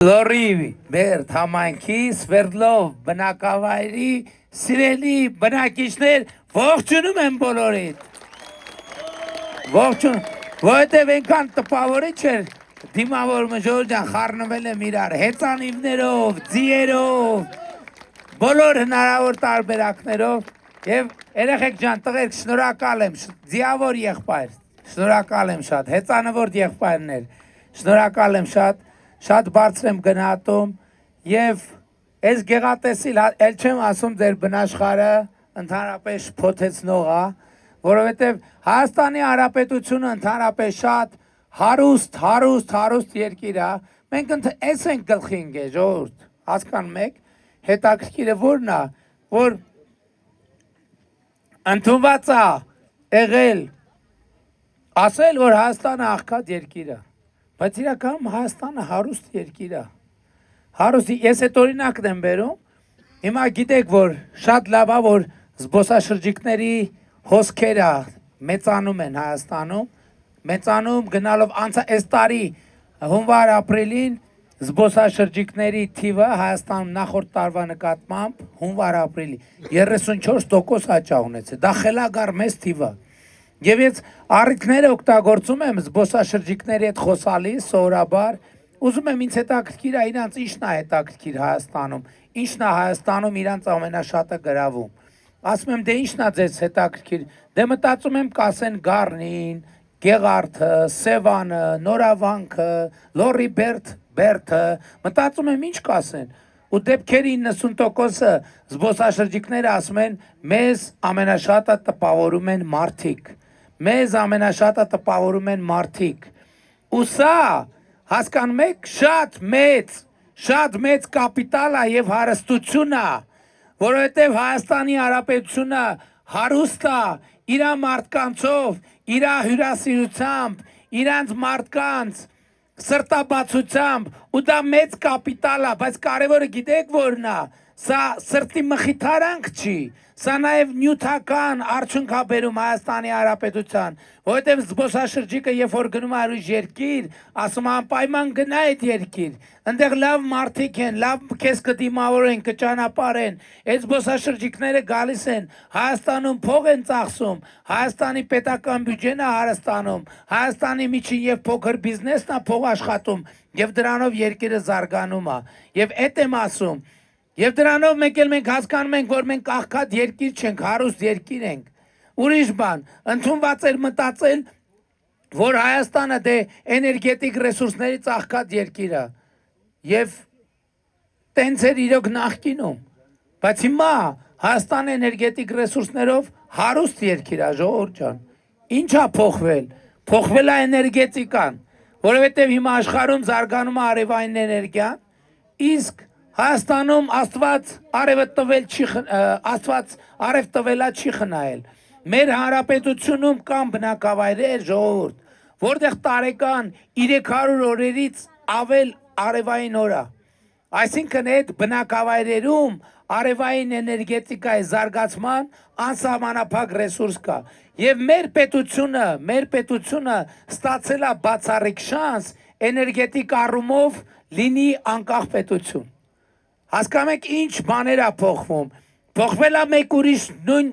Լորի մեր համայնքի Սվերդլով բնակավայրի սիրելի բնակիչներ ողջունում եմ բոլորիդ։ Ողջուն, որովհետև այնքան տպավորիչ էր դիմավորումը Ժողովուրդ ջան, խառնվել եմ իրար հեծանիվներով, ձիերով, բոլոր հնարավոր տարբերակներով եւ երեխեք ջան, տղերք, շնորհակալ եմ, ձիավոր եղբայր, շնորհակալ եմ շատ, հեծանվորդ եղբայրներ, շնորհակալ եմ շատ, շատ բարձր եմ գնահատում եւ այս գեղատեսիլ էլ չեմ ասում ձեր բնաշխարը ընդհանրապես շփոթեցնող է, որովհետեւ Հայաստանի Հանրապետությունը ընդհանրապես շատ հարուստ երկիր է։ Մենք էս ենք գլխի ընկել, ժողովուրդ, հասկանում եք, հետաքրքիրը որն է, որ ընդունված է եղել ասել, որ Հայաստանը աղքատ երկիր է, բայց իրականում Հայաստանը հարուստ երկիր է։ Հարուստ, ես այդ օրինակն եմ բերում, հիմա գիտեք, որ շատ լավ է, որ զբոսաշրջիկների հոսքերը մեծանում են Հայաստանում, մեծանում գնալով այս տարի հունվար-ապրիլին զբոսաշրջիկների թիվը Հայաստանում նախորդ տարվա նկատմամբ հունվար-ապրիլի 34% աճ ունեցել, դա խելագար մեծ թիվ է։ Եվ ես առիթները օգտագործում եմ զբոսաշրջիկների հետ խոսալիս սովորաբար, ուզում եմ ինձ հետաքրքիր է իրանց ինչն է հետաքրքիր Հայաստանում, ինչն է Հայաստանում իրանց ամենաշատը գրավում։ Ասում եմ, դե ինչն է ձեզ հետաքրքիր, դե մտածում եմ կասեն Գառնին, Գեղարդը, Սևանը, Նորավանքը, Լորի Բերդը, մտածում եմ ինչ կասեն։ Ու դեպքերի 90%-ը զբոսաշրջիկները ասում են, մեզ ամենաշատը տպավորում են մարդիկ, մեզ ամենաշատը տպավորում են մարդիկ։ Ու սա, հասկանում եք, շատ մեծ կապիտալ է եւ հարստություն է, որովհետեւ Հայաստանի Հանրապետությունը հարուստ է իր մարդկանցով, իր հյուրասիրությամբ, իրանց մարդկանց սրտաբացությամբ, ու դա մեծ կապիտալ է, բայց կարևորը գիտեք որն է, սա սրտի մխիթարանք չի, սա նաև նյութական արդյունք է բերում Հայաստանի Հանրապետության, որովհետև զբոսաշրջիկը երբ որ գնում է ուրիշ երկիր, ասում է անպայման գնա այդ երկիր, այնտեղ լավ մարդիկ են, լավ քեզ կդիմավորեն, կճանապարհեն, այդ զբոսաշրջիկները գալիս են, Հայաստանում փող են ծախսում, Հայաստանի պետական բյուջեն է հարստանում, Հայաստանի միջին եւ փոքր բիզնեսն է փող աշխատում, եւ դրանով երկիրը զարգանում է, եւ այդ եմ ասում, եւ դրանով մենք հասկանում ենք, որ մենք աղքատ երկիր չենք, հարուստ երկիր ենք։ Ուրիշ բան, ընդունված էր մտածել, որ Հայաստանը դե էներգետիկ ռեսուրսներից աղքատ երկիր է։ Եվ տենց էր իրոք նախկինում, բայց հիմա Հայաստանը էներգետիկ ռեսուրսներով հարուստ երկիր է, ժողովուրդ ջան։ Ինչ է փոխվել։ Փոխվել է էներգետիկան, որովհետև հիմա աշխարհում զարգանում է արևային էներգիան, իսկ Հայաստանում Աստված արև տվելա չի խնայել։ Մեր հանրապետությունում կան բնակավայրեր, ժողովուրդ, որտեղ տարեկան 300 օրերից ավել արևային օր է։ Այսինքն այդ բնակավայրերում արևային էներգետիկայի զարգացման անսահմանափակ ռեսուրս կա։ Եվ մեր պետությունը ստացել է բացառիկ շանս էներգետիկ առումով լինի անկախ պետություն։ Հասկանում եք ինչ բաներ է փոխվում։ Փոխվել է մեկ ուրիշ նույն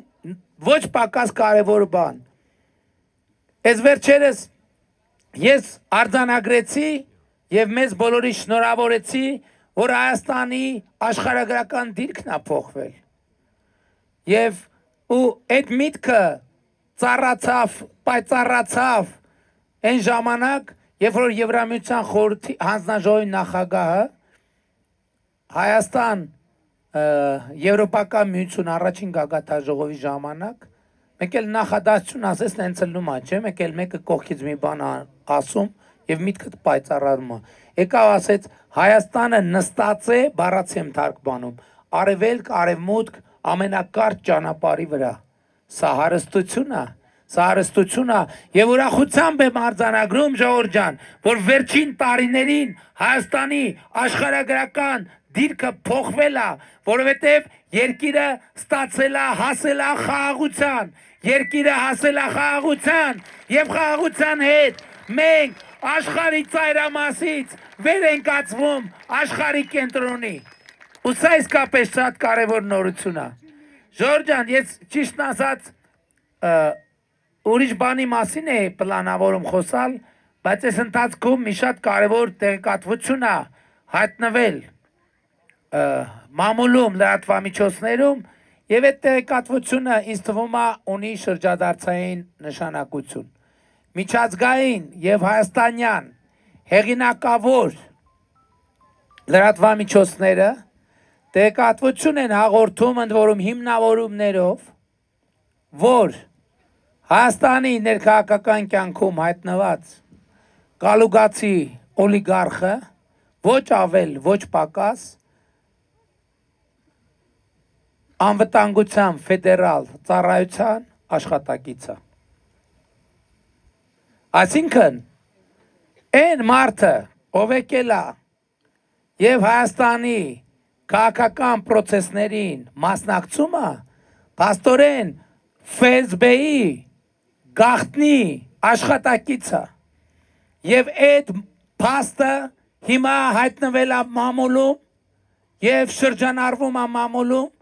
ոչ պակաս կարևոր բան։ Այս վերջերս ես արձանագրեցի եւ մեզ բոլորի շնորհավորեցի, որ Հայաստանի աշխարհագրական դիրքն է փոխվել։ Եվ այդ միտքը պայծառացավ այն ժամանակ, երբ որ Եվրամիության խորհրդի հանձնաժողովի նախագահը Հայաստան Եվրոպական միություն առաջին գագաթնաժողովի ժամանակ մեկ էլ նախադասություն ասես նենց լնում է, չէ՞, մեկ էլ մեկը կողքից մի բան ասում եւ միտքդ պայծառանում է։ Եկավ ասեց Հայաստանը նստած է, բառացի եմ թարգմանում, արևելք, արևմուտք ամենակարճ ճանապարհի վրա։ Սա հարստություն է եւ ուրախությամբ եմ արձանագրում, ժողովուրդ ջան, որ վերջին տարիներին Հայաստանի աշխարհագրական դիրքը փոխվել է, որովհետև երկիրը ստացել է, հասել է խաղաղության, երկիրը հասել է խաղաղության եւ խաղաղության հետ մենք աշխարհի ծայրամասից վեր են կացվում աշխարհի կենտրոնի։ Ու սա իսկապես շատ կարևոր նորություն է։ Ժորժան, ես ճիշտն ասած ուրիշ բանի մասին է պլանավորում խոսալ, բայց այս ընթացքում մի շատ կարևոր տեղեկատվություն է հայտնվել մամուլում, լրատվամիջոցներում, եւ այդ տեղեկատվությունը ինձ թվում է ունի շրջադարձային նշանակություն։ Միջազգային եւ հայաստանյան հեղինակավոր լրատվամիջոցները տեղեկատվություն են հաղորդում ընդ որում հիմնավորումներով, որ Հայաստանի ներքաղաքական կյանքում հայտնված կալուգացի օլիգարխը ոչ ավել, ոչ պակաս անվտանգության ֆեդերալ ծառայության աշխատակից է։ Այսինքն, այն մարդը, ով եկել է եւ Հայաստանի քաղաքական process-ներին մասնակցում է, փաստորեն FSB-ի գաղտնի աշխատակից է։ Եվ այդ փաստը հիմա հայտնվել է մամուլում եւ շրջանառվում է մամուլում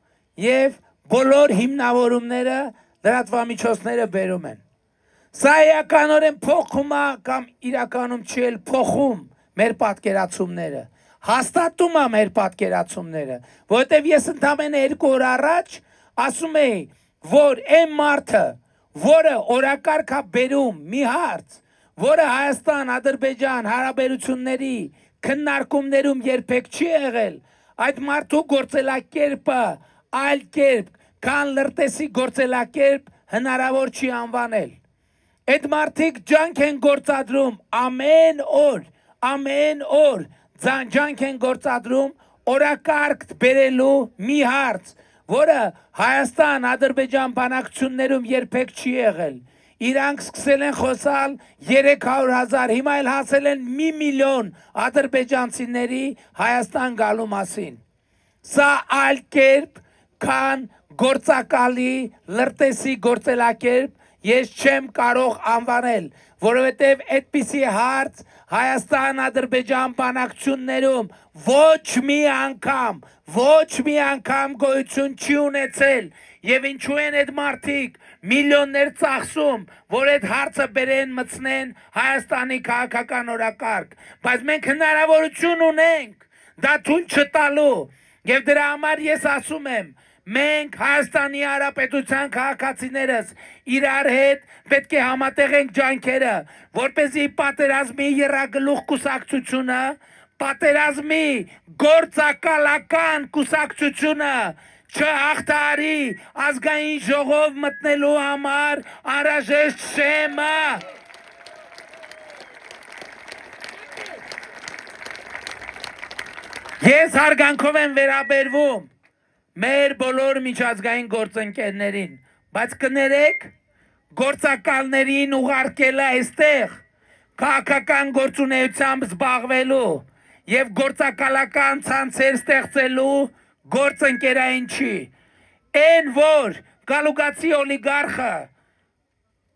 եւ բոլոր հիմնավորումները լրատվամիջոցները բերում են։ Սա իրականորեն փոխում է կամ իրականում չի էլ փոխում մեր պատկերացումները, հաստատում է մեր պատկերացումները, որովհետեւ ես ընդամենը 2 օր առաջ ասում էի, որ այն մարդը, որը օրակարգ է բերում մի հարց, որը Հայաստան-Ադրբեջան հարաբերությունների քննարկումներում երբեք չի եղել, այդ մարդու գործելակերպը այլ կերպ, քան լրտեսի գործելակերպ հնարավոր չի անվանել։ Այդ մարդիկ ջանք են գործադրում ամեն օր ջանք են գործադրում օրակարգ բերելու մի հարց, որը Հայաստան-Ադրբեջան բանակցություններում երբեք չի եղել։ Իրանք սկսել են խոսալ 300,000, հիմա էլ հասել են 1 միլիոն ադրբեջանցիների Հայաստան գալու մասին։ Սա այլ կերպ, քան գործակալի լրտեսի գործելակերպ ես չեմ կարող անվանել, որովհետև այդպիսի հարց Հայաստան-Ադրբեջան բանակցություններում ոչ մի անգամ գոյություն չի ունեցել, եւ ինչու են այդ մարդիկ միլիոններ ծախսում, որ այդ հարցը բերեն մտցնեն Հայաստանի քաղաքական օրակարգ, բայց մենք հնարավորություն ունենք դա թույլ չտալու, եւ դրա համար ես ասում եմ, մենք Հայաստանի Հանրապետության քաղաքացիներս իրար հետ պետք է համատեղենք ջանքերը, որպեսզի պատերազմի եռագլուխ կուսակցությունը, պատերազմի գործակալական կուսակցությունը չհաղթահարի ազգային ժողով մտնելու համար անհրաժեշտ շեմը։ Ես հարգանքով եմ վերաբերվում մեր բոլոր միջազգային գործընկերներին, բայց կներեք գործակալներին ուղարկելը այստեղ քաղաքական գործունեությամբ զբաղվելու եւ գործակալական ցանցեր ստեղծելու գործընկերային չի։ Այն որ գալուգացի օլիգարխը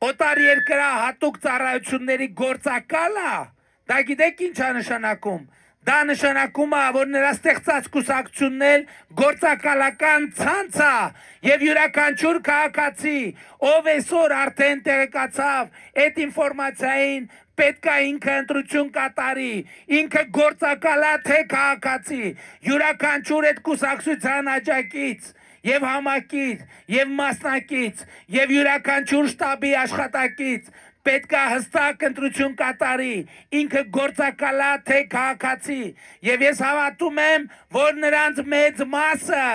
օտար երկրա հատուկ ծառայությունների գործակալ է, դա գիտեք ինչ է նշանակում։ Դա նշանակում է, որ նրա ստեղծած կուսակցությունն էլ գործակալական ցանց է եւ յուրաքանչյուր քաղաքացի, ով այսօր արդեն տեղեկացավ այդ ինֆորմացիային, պետք է ինքը ընտրություն կատարի, ինքը գործակալ է թե քաղաքացի, յուրաքանչյուր այդ կուսակցության աջակից եւ համակիր, եւ մասնակից, եւ յուրաքանչյուր շտաբի աշխատակից պետք է հստակ ընտրություն կատարի, ինքը գործակալ է թե քաղաքացի, եւ ես հավատում եմ, որ նրանց մեծ մասը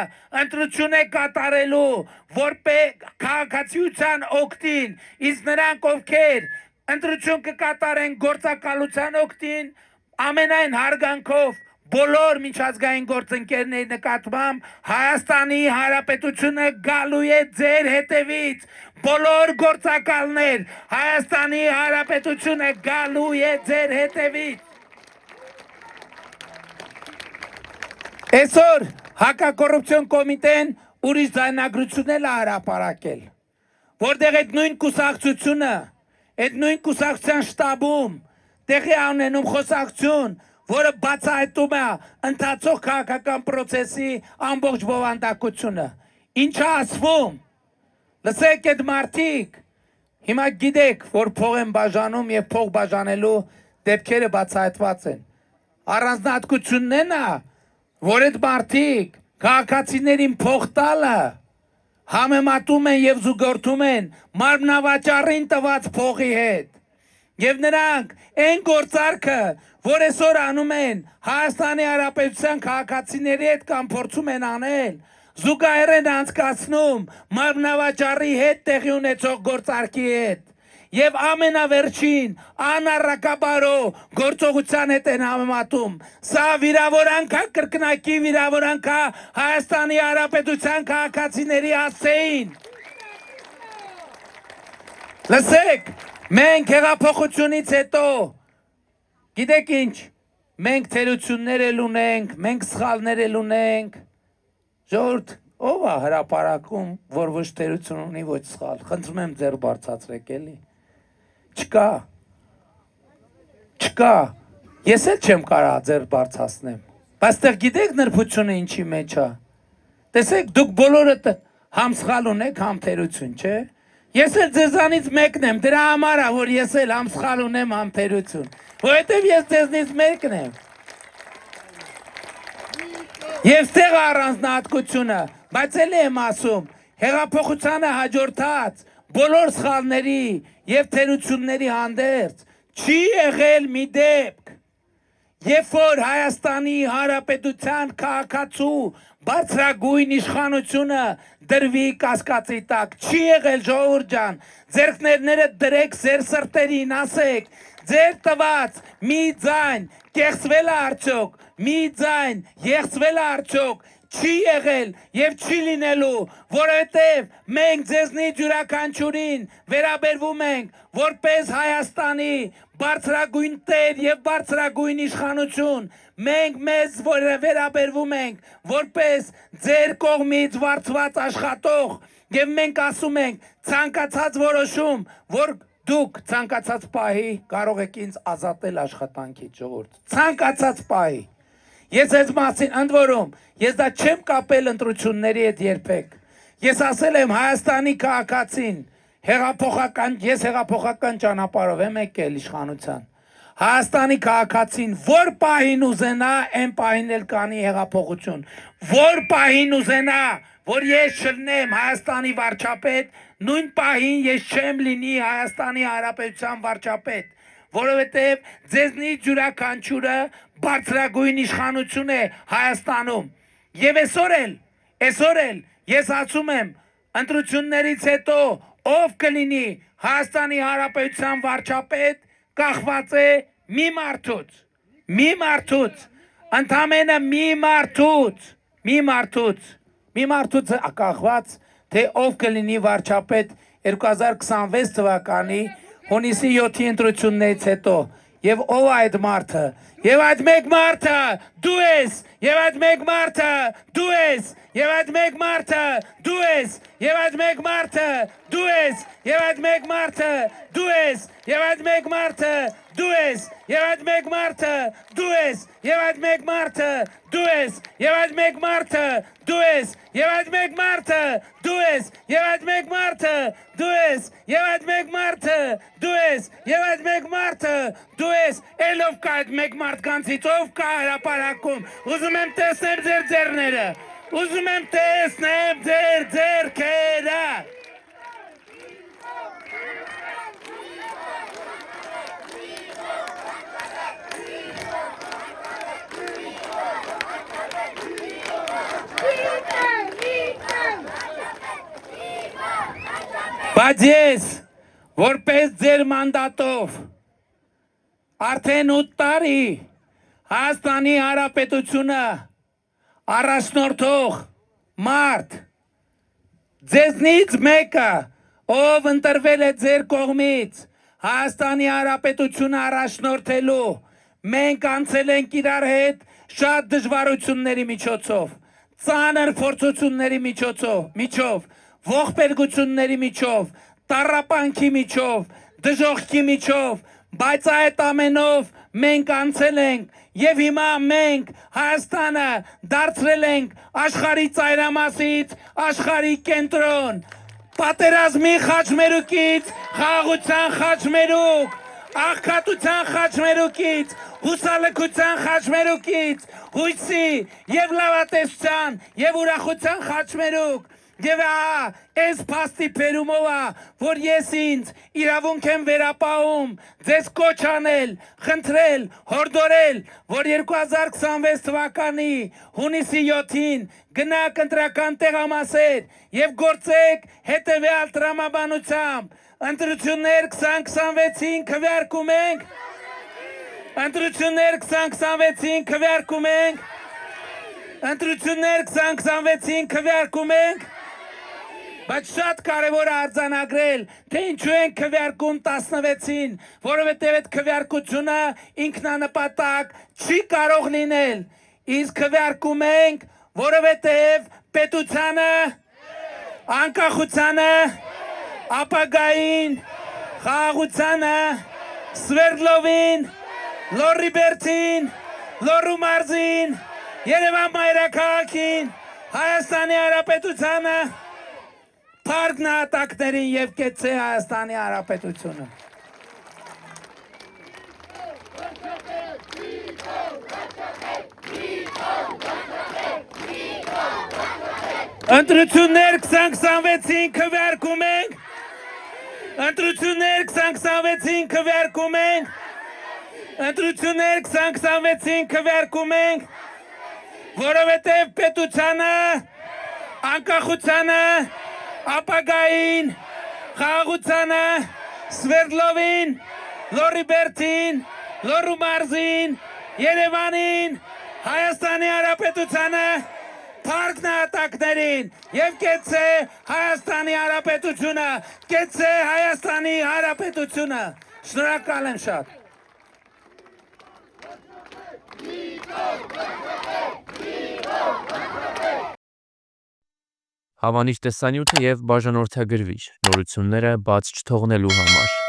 ընտրություն է կատարելու որպես քաղաքացիության օգտին, իսկ նրանք ովքեր ընտրություն կկատարեն գործակալության օգտին, ամենայն հարգանքով բոլոր միջազգային գործընկերների նկատմամբ Հայաստանի Հանրապետությունը գալու է ձեր հետևից, բոլոր գործակալներ, Հայաստանի Հանրապետությունը գալու է ձեր հետևից։ Այսօր հակակոռուպցիոն կոմիտեն ուրիշ ձայնագրություն է հրապարակել, որտեղ այդ նույն կուսակցությունը, այդ նույն կուսակցության շտաբում տեղի ունենում խոսակցություն, որը բացահայտում է ընթացող քաղաքական process-ի ամբողջ բովանդակությունը։ Ինչ է ասվում։ Լսեք այդ մարդիկ, հիմա գիտեք, որ փող են բաժանում եւ փող բաժանելու դեպքերը բացահայտված են։ Առանձնահատկությունն է, որ այդ մարդիկ քաղաքացիներին փող տալը համեմատում են եւ զուգորդում են մարմնավաճառին տված փողի հետ։ Եվ նրանք այն գործարքը, որ այսօր անում են Հայաստանի Հանրապետության քաղաքացիների հետ կամ փորձում են անել, զուգահեռ են անցկացնում մարմնավաճառի հետ տեղի ունեցող գործարքի հետ։ Եվ ամենավերջին անառակաբարո գործողության հետ են համեմատում։ Սա վիրավորանք է, կրկնակի վիրավորանք է Հայաստանի Հանրապետության քաղաքացիների հասցեին։ Լսեք, մենք հեղափոխությունից հետո, գիտեք ինչ, մենք թերություններ էլ ունենք, մենք սխալներ էլ ունենք, ժողովուրդ, ով է հրապարակում, որ ոչ թերություն ունի, ոչ սխալ, խնդրում եմ ձեռ բարձրացրեք էլի, չկա, ես էլ չեմ կարա ձեռ բարձրացնեմ, բայց տեղ գիտեք նրբությունը ինչի մեջ է, տեսեք, դուք բոլորը համ սխալ ունեք, համ թերություն, չէ, ես էլ ձեզանից մեկն եմ, դրա համար է, որ ես էլ համ սխալ ունեմ, համ թերություն, որովհետև ես ձեզնից մեկն եմ։ Եվ ստեղ առանձնահատկությունը, բայց էլ եմ ասում, հեղափոխությանը հաջորդած բոլոր սխալների եւ թերությունների հանդերձ չի եղել մի դեպք, երբ որ Հայաստանի Հանրապետության քաղաքացու բարձրագույն իշխանությունը դրվի կասկածի տակ, չի եղել ժողովուրդ ջան, ձեռքներները դրեք ձեր սրտերին, ասեք, ձեր տված մի ձայն կեղծվել է արդյոք, մի ձայն եղծվել է արդյոք, չի եղել եւ չի լինելու, որովհետեւ մենք ձեզնից յուրաքանչյուրին վերաբերվում ենք որպես Հայաստանի բարձրագույն տեր եւ բարձրագույն իշխանություն, մենք մեզ վերաբերվում ենք որպես ձեր կողմից վարձված աշխատող եւ մենք ասում ենք ցանկացած որոշում, որ դուք ցանկացած պահի կարող եք ինձ ազատել աշխատանքից, ժողովուրդ, ցանկացած պահի։ Ես այս մասին ընդ որում, ես դա չեմ կապել ընտրությունների հետ երբեք։ Ես ասել եմ Հայաստանի քաղաքացին, ես հեղափոխական ճանապարհով եմ եկել իշխանության։ Հայաստանի քաղաքացին որ պահին ուզենա, այն պահին էլ կանի հեղափոխություն։ Որ պահին ուզենա, որ ես չլինեմ Հայաստանի վարչապետ, նույն պահին ես չեմ լինի Հայաստանի Հանրապետության վարչապետ, որովհետև ձեզնից յուրաքանչյուրը բարձրագույն իշխանություն է Հայաստանում։ Եվ այսօր էլ ես ասում եմ, ընտրություններից հետո ով կլինի Հայաստանի Հանրապետության վարչապետ, կախված է մի մարդուց, ընդամենը մի մարդուց կախված, թե ով կլինի վարչապետ 2026 թվականի հունիսի 7-ի ընտրություններից հետո, եւ ով այդ մարդը, եւ այդ մեկ մարդը դու ես, եւ այդ մեկ մարդը դու ես, եւ այդ մեկ մարդը դու ես, եւ այդ մեկ մարդը դու ես, եւ այդ մեկ մարդը դու ես, եւ այդ մեկ մարդը դու ես, եւ այդ մեկ մարդը դու ես, եւ այդ մեկ մարդը դու ես, եւ այդ մեկ մարդը դու ես, եւ այդ մեկ մարդը դու ես, եւ այդ մեկ մարդը դու ես, եւ այդ մեկ մարդը դու ես, եւ այդ մեկ մարդը դու ես, ելով կա այդ մեկ մարդկանցից, ով կա հրապարակում, ուզում եմ տեսնեմ ձեր ձեռները, ուզում եմ տեսնեմ ձեր ձեռքերը։ Բայց ես, որպես ձեր մանդատով, արդեն 8 տարի Հայաստանի Հանրապետությունը առաջնորդող մարդ, ձեզնից մեկը, ով ընտրվել է ձեր կողմից Հայաստանի Հանրապետությունը առաջնորդելու, մենք անցել ենք իրար հետ շատ դժվարությունների միջոցով, ծանր փորձությունների միջով, ողբերգությունների միջով, տառապանքի միջով, դժոխքի միջով, Բայց այդ ամենով մենք անցել ենք եւ հիմա մենք Հայաստանը դարձրել ենք աշխարհի ծայրամասից աշխարհի կենտրոն, պատերազմի խաչմերուկից խաղաղության խաչմերուկ, աղքատության խաչմերուկից հուսալքության խաչմերուկից, հույսի եւ լավատեսության եւ ուրախության խաչմերուկ։ Եվ այս փաստի բերումով որ ես ինձ իրավունք եմ վերապահում ձեզ կոչ անել, խնդրել, հորդորել, որ 2026 թվականի հունիսի 7-ին գնաք ընտրական տեղամասեր եւ գործեք հետեւյալ տրամաբանությամբ։ Ընտրություններ 2026-ին քվեարկում ենք։ Ընտրություններ 2026-ին քվեարկում ենք։ Ընտրություններ 2026-ին քվեարկում ենք։ Բայց շատ կարևոր է արձանագրել, թե ինչու են քվեարկում 16-ին, որովհետև այդ քվեարկությունը ինքնանպատակ չի կարող լինել։ Իսկ քվեարկում ենք, որովհետև պետությանը, անկախությանը, ապագային, խաղաղությանը, Սվերդլովին, Լոռի Բերդին, Լոռու մարզին, Երևան մայրաքաղաքին, Հայաստանի Հանրապետությանը Փառք նահատակներին եւ կեցե Հայաստանի Հանրապետությունը։ Ընտրություններ 2026-ին քվեարկում ենք։ Ընտրություններ 2026-ին քվեարկում ենք։ Ընտրություններ 2026-ին քվեարկում ենք, որովհետև պետությանը, անկախությանը, ապագային, խաղաղությանը, Սվերդլովին, Լոռի Բերդին, Լոռու մարզին, Երևանին, Հայաստանի Հանրապետությանը, Փառք նահատակներին եւ կեցե Հայաստանի Հանրապետությունը, կեցե Հայաստանի Հանրապետությունը։ Շնորհակալ եմ շատ։ Հավանիչ տեսանյութը եւ բաժանորդագրվիչ նորությունները բաց չթողնելու համար